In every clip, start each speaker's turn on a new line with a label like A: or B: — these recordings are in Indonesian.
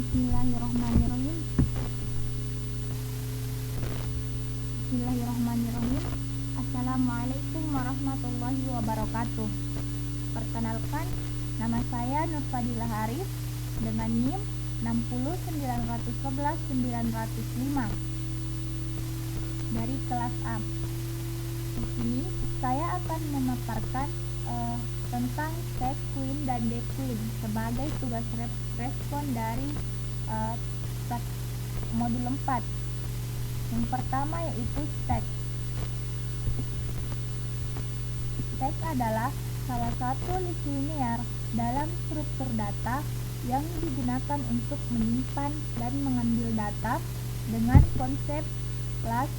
A: Bismillahirrahmanirrahim. Bismillahirrahmanirrahim. Assalamualaikum warahmatullahi wabarakatuh. Perkenalkan, nama saya Nurfadilah Arif dengan NIM 60911-905 dari kelas A. Di sini saya akan memaparkan tentang Stack Queen dan Dead Queen sebagai tugas respon dari modul 4. Yang pertama yaitu stack. Stack adalah salah satu list linear dalam struktur data yang digunakan untuk menyimpan dan mengambil data dengan konsep last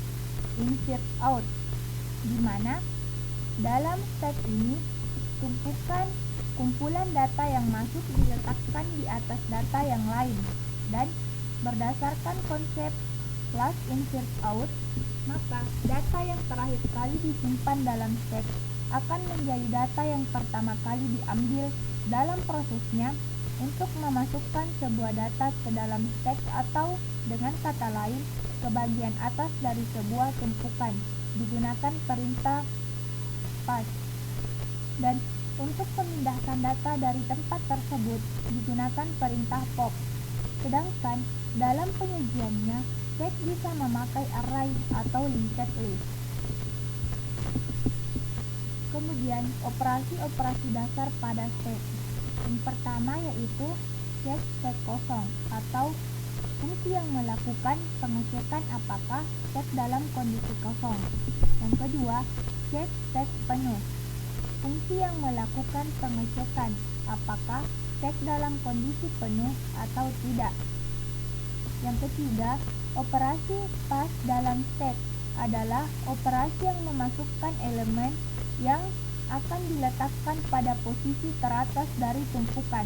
A: in first out, di mana dalam stack ini kumpulan data yang masuk diletakkan di atas data yang lain, dan berdasarkan konsep last in first out, maka data yang terakhir kali disimpan dalam stack akan menjadi data yang pertama kali diambil dalam prosesnya untuk memasukkan sebuah data ke dalam stack, atau dengan kata lain, ke bagian atas dari sebuah tumpukan digunakan perintah pass. Dan untuk memindahkan data dari tempat tersebut digunakan perintah pop. Sedangkan dalam pengujiannya, stack bisa memakai array atau linked list. Kemudian operasi-operasi dasar pada stack. Yang pertama yaitu check stack kosong, atau fungsi yang melakukan pengecekan apakah stack dalam kondisi kosong. Yang kedua, check stack penuh, fungsi yang melakukan pengecekan apakah stack dalam kondisi penuh atau tidak. Yang ketiga, operasi pass dalam stack adalah operasi yang memasukkan elemen yang akan diletakkan pada posisi teratas dari tumpukan.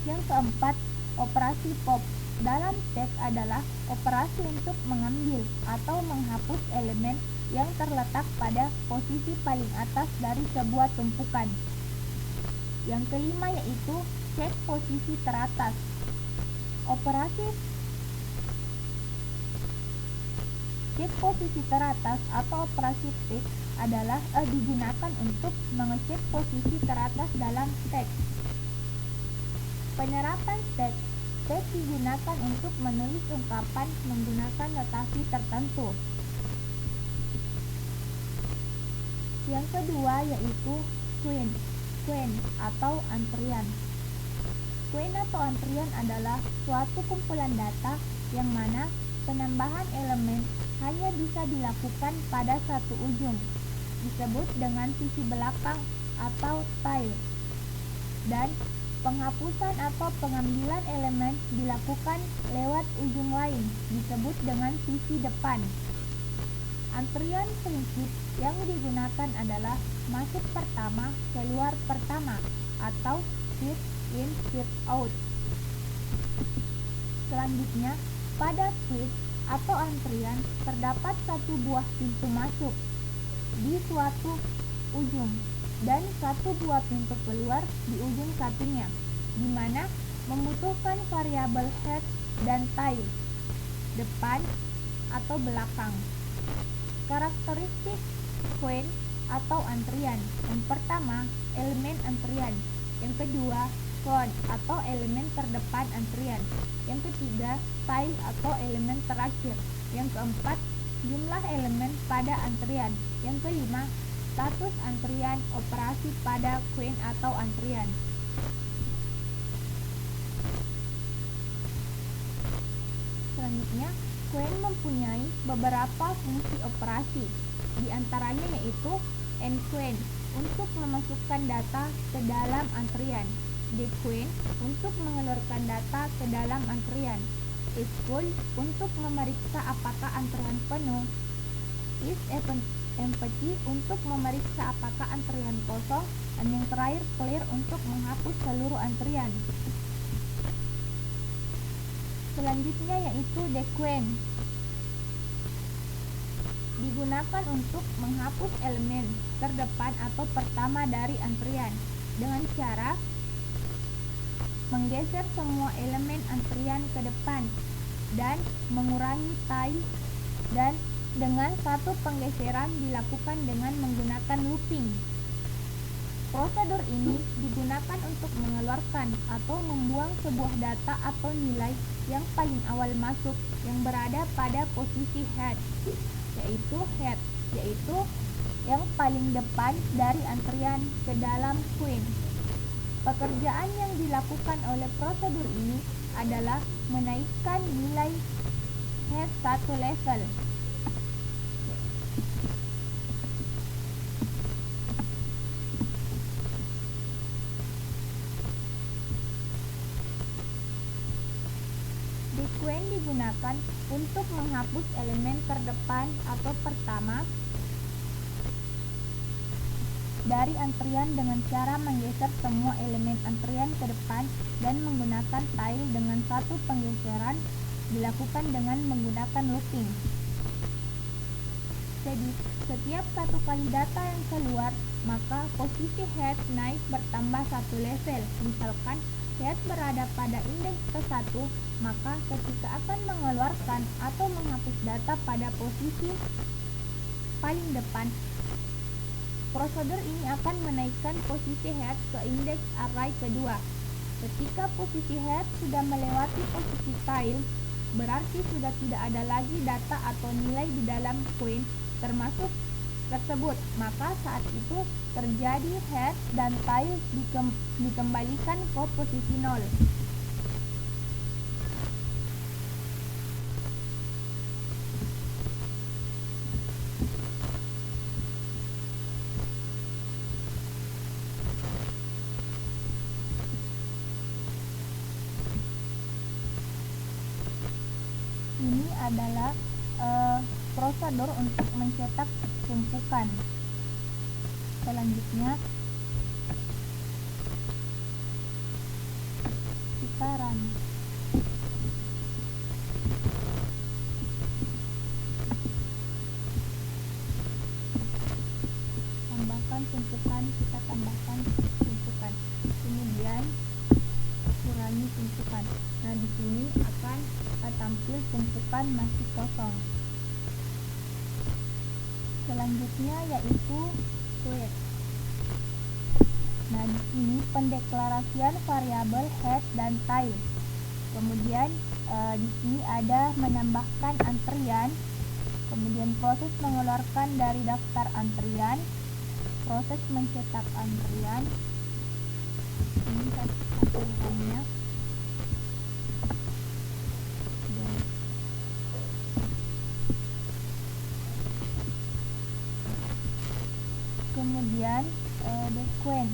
A: Yang keempat, operasi pop dalam stack adalah operasi untuk mengambil atau menghapus elemen yang terletak pada posisi paling atas dari sebuah tumpukan. Yang kelima yaitu cek posisi teratas. Operasi cek posisi teratas atau operasi pick adalah digunakan untuk mengecek posisi teratas dalam stack. Penerapan stack digunakan untuk menulis ungkapan menggunakan notasi tertentu. Yang kedua yaitu queue atau antrian. Queue atau antrian adalah suatu kumpulan data yang mana penambahan elemen hanya bisa dilakukan pada satu ujung, disebut dengan sisi belakang atau tail, dan penghapusan atau pengambilan elemen dilakukan lewat ujung lain, disebut dengan sisi depan. Antrian prinsip yang digunakan adalah masuk pertama, keluar pertama, atau first in, first out. Selanjutnya, pada queue atau antrian terdapat satu buah pintu masuk di suatu ujung dan satu buah pintu keluar di ujung satunya, di mana membutuhkan variabel head dan tail, depan atau belakang. Karakteristik queue atau antrian: yang pertama, elemen antrian; yang kedua, front atau elemen terdepan antrian; yang ketiga, tail atau elemen terakhir; yang keempat, jumlah elemen pada antrian; yang kelima, status antrian operasi pada queue atau antrian. Selanjutnya, queue mempunyai beberapa fungsi operasi, di antaranya yaitu enqueue untuk memasukkan data ke dalam antrian, dequeue untuk mengeluarkan data ke dalam antrian, isFull untuk memeriksa apakah antrian penuh, isEmpty untuk memeriksa apakah antrian kosong, dan yang terakhir clear untuk menghapus seluruh antrian. Selanjutnya yaitu dequeue, digunakan untuk menghapus elemen terdepan atau pertama dari antrian dengan cara menggeser semua elemen antrian ke depan dan mengurangi tail, dan dengan satu penggeseran dilakukan dengan menggunakan looping. Prosedur ini digunakan untuk mengeluarkan atau membuang sebuah data atau nilai yang paling awal masuk yang berada pada posisi head, yaitu yang paling depan dari antrian ke dalam queue. Pekerjaan yang dilakukan oleh prosedur ini adalah menaikkan nilai head satu level. Dequeen digunakan untuk menghapus elemen terdepan atau pertama dari antrian dengan cara menggeser semua elemen antrian ke depan dan menggunakan tile dengan satu penggeseran dilakukan dengan menggunakan looping. Jadi, setiap satu kali data yang keluar, maka posisi head naik bertambah satu level. Misalkan head berada pada indeks ke-1, maka ketika akan mengeluarkan atau menghapus data pada posisi paling depan, prosedur ini akan menaikkan posisi head ke indeks array kedua. Ketika posisi head sudah melewati posisi tail, berarti sudah tidak ada lagi data atau nilai di dalam queue termasuk tersebut. Maka saat itu terjadi head dan tail dikembalikan ke posisi 0. Ini adalah prosedur untuk mencetak tumpukan. Selanjutnya kita run. Tambahkan tumpukan, kita tambahkan tumpukan. Kemudian kurangi tumpukan. Nah, di sini akan tampil tumpukan masih kosong. Selanjutnya yaitu queue. Nah, di sini pendeklarasian variabel head dan tail. Kemudian di sini ada menambahkan antrian, kemudian proses mengeluarkan dari daftar antrian, proses mencetak antrian. Ini satuannya. Kemudian dequeen.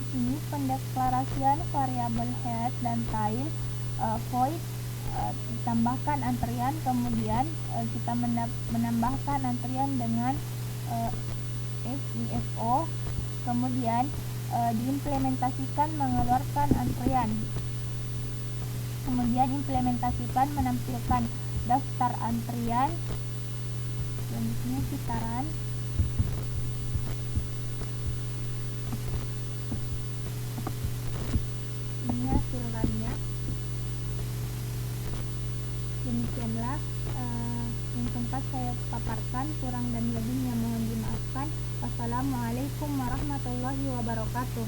A: Ini pendeklarasian variabel head dan tail, void, ditambahkan antrian, kemudian kita menambahkan antrian dengan SIFO, kemudian diimplementasikan mengeluarkan antrian, kemudian implementasikan menampilkan daftar antrian. Selanjutnya kita run. Ini hasil runnya. Demikianlah yang sempat saya paparkan, kurang dan lebihnya mohon dimaafkan. Wassalamualaikum warahmatullahi wabarakatuh.